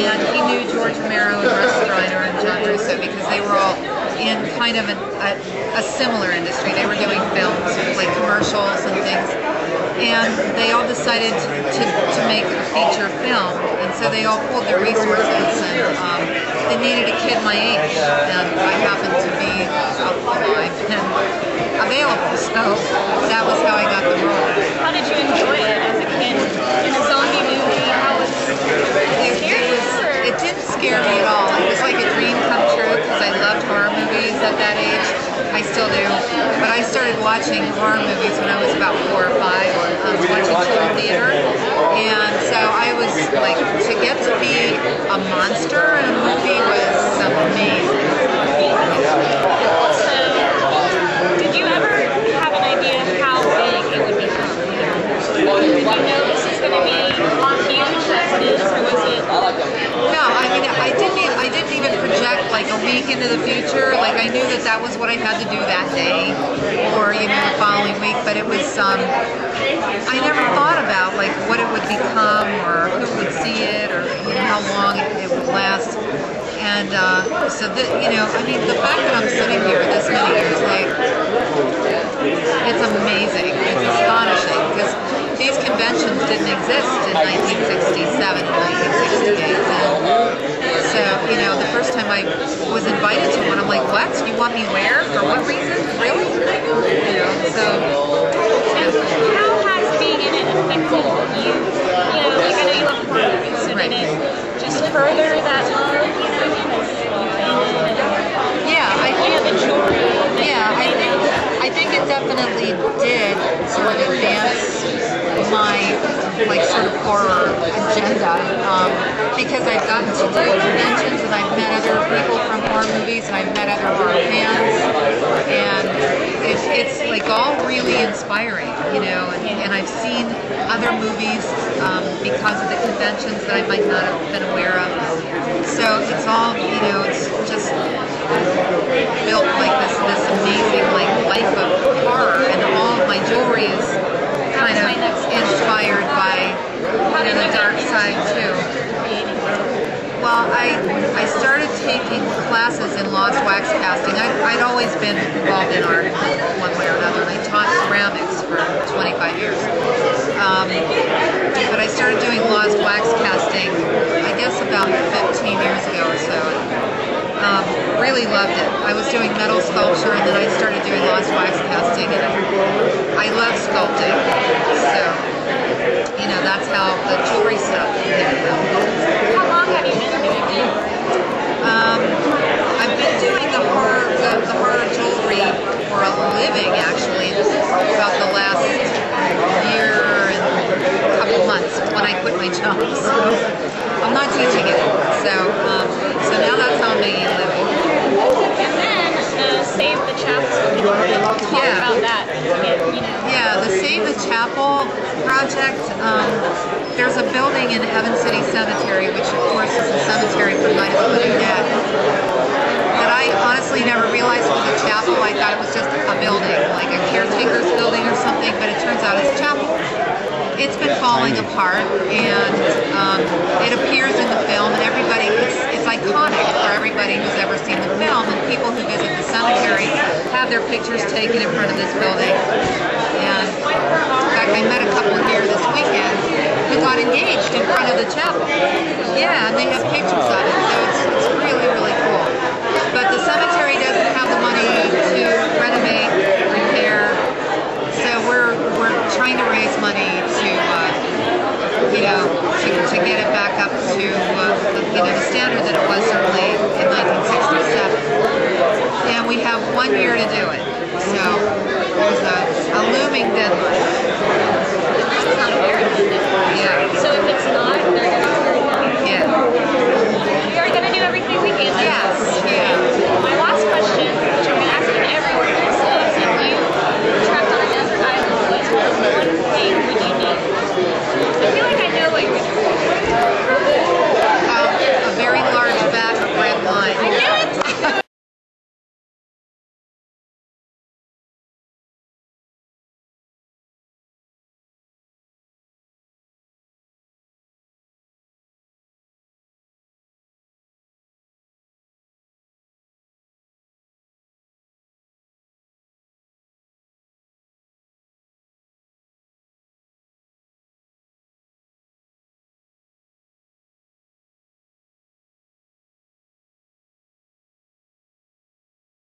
and he knew George Romero and Russ Streiner and John Russo because they were all in kind of a similar industry. They were doing films, like commercials and things, and they all decided to make a feature film, and so they all pulled their resources, and they needed a kid my age, and I happened to be alive and available, so that was how I got the role. How did you enjoy it as a kid in a zombie movie? How was it didn't scare me at all. It was like a dream come true because I loved horror movies at that age. I still do. But I started watching horror movies when I was about 4 or 5, watching children's theater. And so I was like, to get to be a monster in a movie was amazing. So, did you ever have an idea of how big it would become? Did you know this was going to be huge as it is, or was it? No, I mean, I didn't even project like a week into the future. Like I knew that was what I had to do that day, or the following week. But it was, I never thought about like what it would become, or who would see it, or how long it would last. And so that, I mean, the fact that I'm sitting here this many years later, it's amazing. It's astonishing because these conventions didn't exist in 1967 or 1968. And so, the first time I was invited to one, I'm like, what? You want me where? For what reason? Really? So. How has being in it affected you? Like I know you love horror movies, so did it just further that love? I think it definitely did sort of advance my sort of horror agenda, because I've gotten to do conventions and I've met other people from horror movies and I've met other horror fans, and it's like all really inspiring, and I've seen other movies because of the conventions that I might not have been aware of. So it's all, it's just built like this amazing life of horror, and all of my jewelry is kind of inspired by the dark side too. Well, I started taking classes in lost wax casting. I'd always been involved in art one way or another, and I taught ceramics for 25 years. But I started doing lost wax casting, I guess about 15 years ago or so. Really loved it. I was doing metal sculpture, and then I started doing lost wax casting, and I love sculpting. So, that's how the jewelry stuff came about. How long have you been doing it? I've been doing the horror jewelry for a living, actually, about the last year and a couple months when I quit my job. So I'm not teaching it. So now that's how I'm making a living. And then the Save the Chapel. Talk about that. Yeah, the Save the Chapel project. There's a building in Evans City Cemetery, which of course is a cemetery for Night of the Living Dead, that I honestly never realized was a chapel. I thought it was just a building, like a caretaker's building or something, but it turns out it's a chapel. It's been falling apart, and it appears in the film, and it's iconic for everybody who's ever seen the film, and people who visit the cemetery have their pictures taken in front of this building. And in fact, I met a couple here this weekend who got engaged in front of the chapel. Yeah, and they have pictures of it, so it's really, really cool. But the cemetery doesn't have the money to renovate, repair, so we're trying to raise money to get it back up to the standard that it was certainly in 1967. And we have 1 year to do it, so there's a looming deadline.